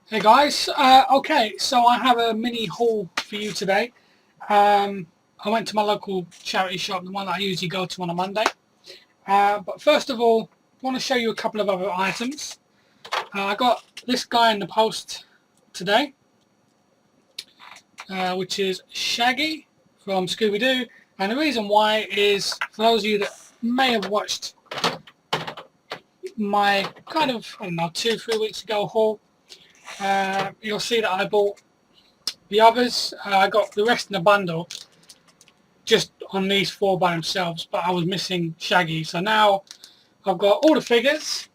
Hey guys, okay, so I have a mini haul for you today. I went to my local charity shop, the one that I usually go to on a Monday. But first of all, I want to show you a couple of other items. I got this guy in the post today, which is Shaggy from Scooby-Doo. And the reason why is, for those of you that may have watched my kind of, I don't know, 2-3 weeks ago haul, you'll see that I bought the others. I got the rest in the bundle just on these four by themselves, but I was missing Shaggy. So now I've got all the figures,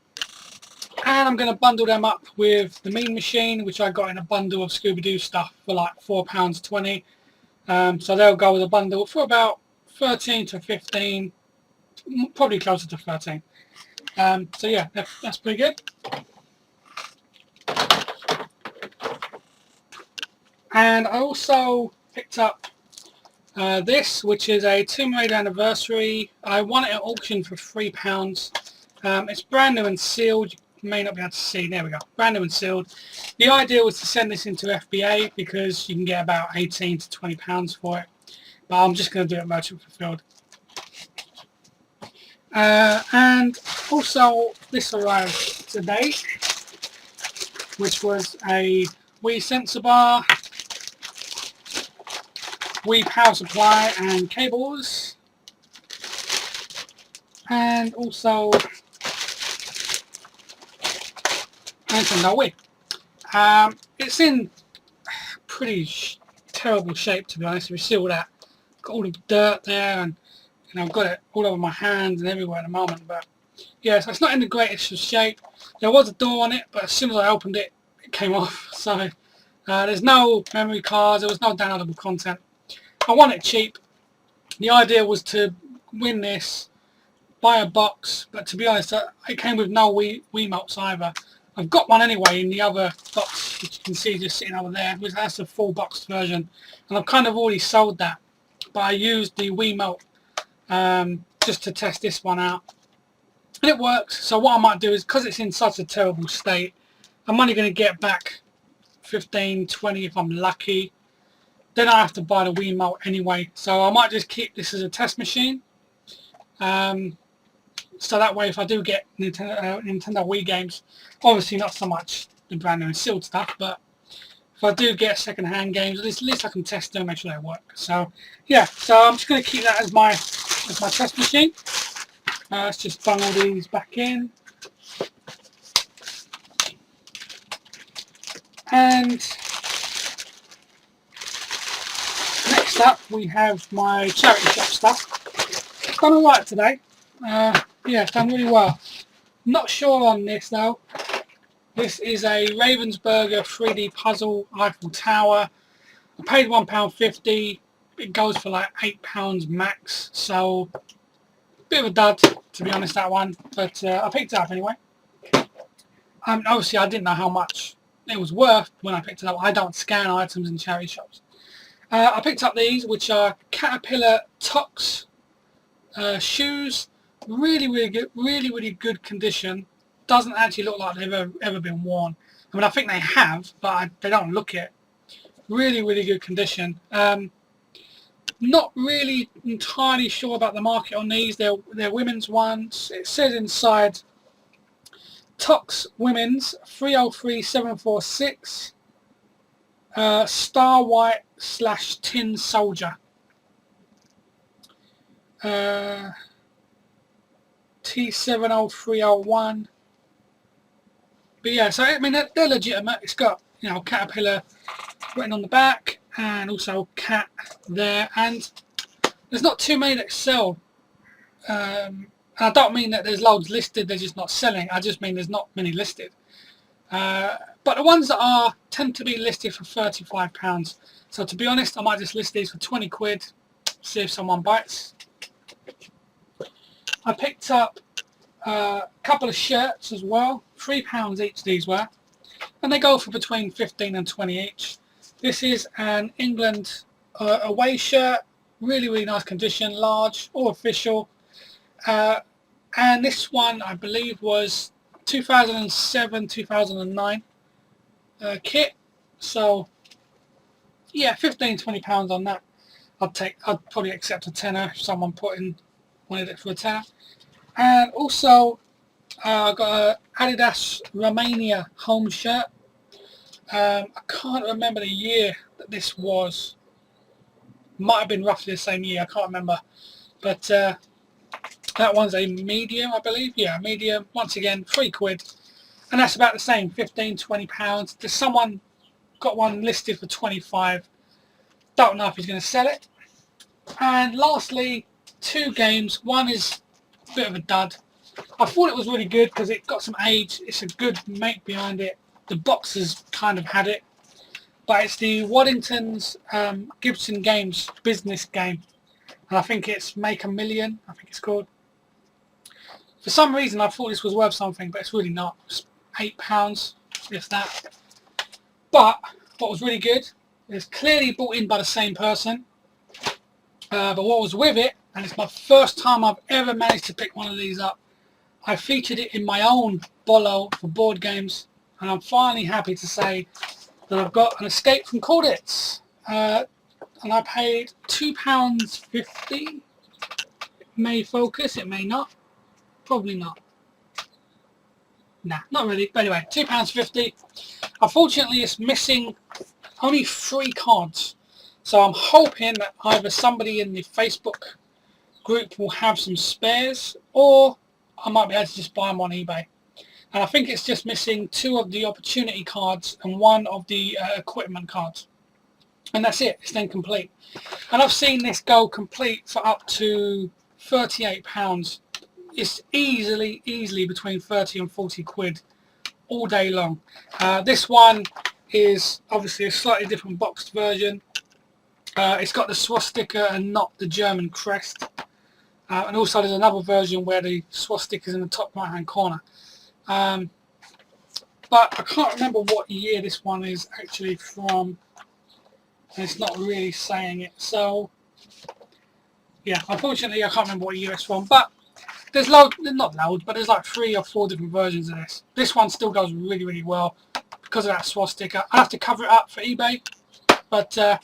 and I'm going to bundle them up with the Mean Machine, which I got in a bundle of Scooby-Doo stuff for like £4.20. So they'll go with a bundle for about 13 to 15, probably closer to 13. So yeah, that's pretty good. And I also picked up this, which is a Tomb Raider anniversary. I won it at auction for £3. It's brand new and sealed. You may not be able to see. There we go. Brand new and sealed. The idea was to send this into FBA because you can get about 18 to £20 for it. But I'm just going to do it merchant fulfilled. And also this arrived today, which was a Wii sensor bar, Wii power supply and cables, and also Nintendo Wii. It's in pretty terrible shape, to be honest. If you see all that, got all the dirt there, and I've got it all over my hands and everywhere at the moment. But yeah, so it's not in the greatest of shape. There was a door on it, but as soon as I opened it, it came off. So there's no memory cards. There was no downloadable content. I want it cheap. The idea was to win this, buy a box, but to be honest, it came with no Wiimotes either. I've got one anyway in the other box, which you can see just sitting over there, which that's the full boxed version, and I've kind of already sold that, but I used the Wiimote just to test this one out, and it works. So what I might do is, because it's in such a terrible state, I'm only going to get back 15, 20 if I'm lucky. Then I have to buy the Wiimote anyway, so I might just keep this as a test machine. So that way, if I do get Nintendo Wii games, obviously not so much the brand new and sealed stuff, but if I do get second-hand games, at least I can test them and make sure they work. So yeah, so I'm just going to keep that as my test machine. Let's just bung these back in, and next up, we have my charity shop stuff. Done alright today. Yeah, done really well. Not sure on this though. This is a Ravensburger 3D puzzle Eiffel Tower. I paid £1.50. It goes for like £8 max. So, bit of a dud, to be honest, that one. But I picked it up anyway. Obviously, I didn't know how much it was worth when I picked it up. I don't scan items in charity shops. I picked up these, which are Caterpillar Tox shoes. Really good, really good condition. Doesn't actually look like they've ever been worn. I mean, I think they have, but they don't look it. Really good condition. Not really entirely sure about the market on these. They're women's ones. It says inside Tox Women's 303746 Star White / Tin Soldier. T70301. But yeah, so I mean they're legitimate. It's got, you know, Caterpillar written on the back, and also cat there, and there's not too many that sell. And I don't mean that there's loads listed, they're just not selling. I just mean there's not many listed. But the ones that are tend to be listed for £35. So to be honest, I might just list these for 20 quid, see if someone bites. I picked up a couple of shirts as well, £3 each these were, and they go for between 15 and 20 each. This is an England away shirt, really nice condition, large, all official, and this one I believe was 2007, 2009. kit. So yeah, £15–20 on that. I'd probably accept a tenner if someone wanted it for a tenner. And also I got a Adidas Romania home shirt. I can't remember the year that this was. Might have been roughly the same year, I can't remember. But that one's a medium, I believe. Yeah, medium. Once again, £3. And that's about the same, £15–20. There's someone got one listed for 25. Don't know if he's going to sell it. And lastly, 2 games. One is a bit of a dud. I thought it was really good because it got some age. It's a good make behind it. The box has kind of had it. But it's the Waddington's Gibson Games business game. And I think it's Make a Million, I think it's called. For some reason I thought this was worth something, but it's really not. It's £8, if that. But what was really good is clearly bought in by the same person. But what was with it, and it's my first time I've ever managed to pick one of these up, I featured it in my own bolo for board games, and I'm finally happy to say that I've got an Escape from Colditz. And I paid £2.50. It may focus, it may not. Probably not. Nah, not really. But anyway, £2.50. Unfortunately, it's missing only 3 cards. So I'm hoping that either somebody in the Facebook group will have some spares, or I might be able to just buy them on eBay. And I think it's just missing 2 of the opportunity cards and 1 of the equipment cards. And that's it. It's then complete. And I've seen this go complete for up to £38. It's easily between 30 and 40 quid all day long. This one is obviously a slightly different boxed version. It's got the swastika and not the German crest. And also there's another version where the swastika is in the top right hand corner. But I can't remember what year this one is actually from. And it's not really saying it. So yeah, unfortunately I can't remember what year it's from. But there's not loads, but there's like 3 or 4 different versions of this. This one still goes really well because of that swastika. I have to cover it up for eBay, but I'm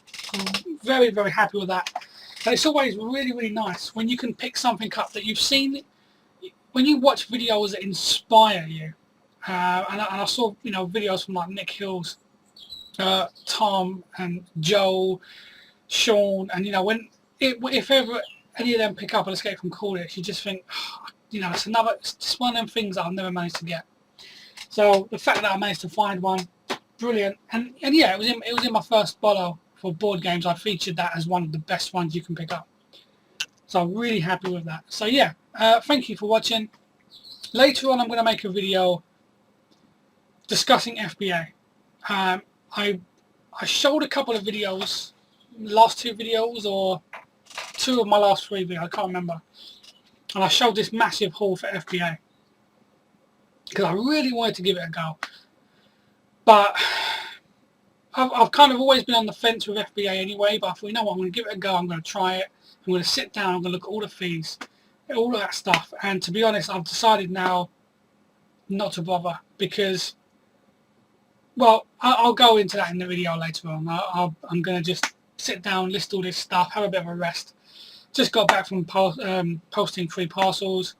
very happy with that. And it's always really nice when you can pick something up that you've seen, when you watch videos that inspire you. And I saw videos from like Nick Hills, Tom and Joe, Sean, and if ever any of them pick up an Escape from Colditz, you just think, it's just one of them things that I've never managed to get. So the fact that I managed to find one, brilliant. And yeah, it was in my first bolo for board games. I featured that as one of the best ones you can pick up. So I'm really happy with that. So yeah, thank you for watching. Later on I'm going to make a video discussing FBA. I showed a couple of videos, last 2 videos or 2 of my last 3 videos, I can't remember. And I showed this massive haul for FBA because I really wanted to give it a go. But I've kind of always been on the fence with FBA anyway, but I thought, you know what, I'm going to give it a go, I'm going to try it, I'm going to sit down, I'm going to look at all the fees, all of that stuff. And to be honest, I've decided now not to bother because, well, I'll go into that in the video later on. I'm going to just sit down, list all this stuff, have a bit of a rest. Just got back from posting 3 parcels.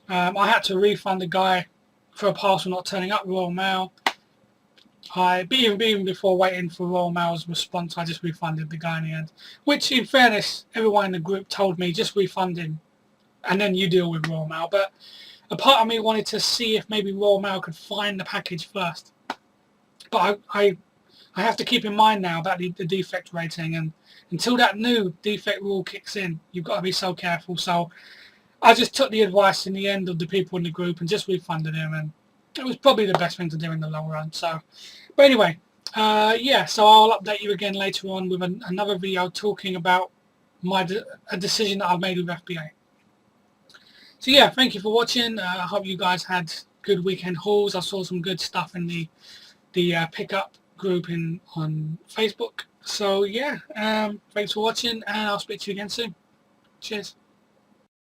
I had to refund the guy for a parcel not turning up, Royal Mail. Even before waiting for Royal Mail's response, I just refunded the guy in the end. Which, in fairness, everyone in the group told me, just refund him and then you deal with Royal Mail. But a part of me wanted to see if maybe Royal Mail could find the package first. But I have to keep in mind now about the defect rating, and until that new defect rule kicks in, you've got to be so careful. So I just took the advice in the end of the people in the group and just refunded him, and it was probably the best thing to do in the long run. So, but anyway, yeah, so I'll update you again later on with another video talking about a decision that I've made with FBA. So yeah, thank you for watching. I hope you guys had good weekend hauls. I saw some good stuff in the pickup group on Facebook. So yeah, thanks for watching, and I'll speak to you again soon. Cheers.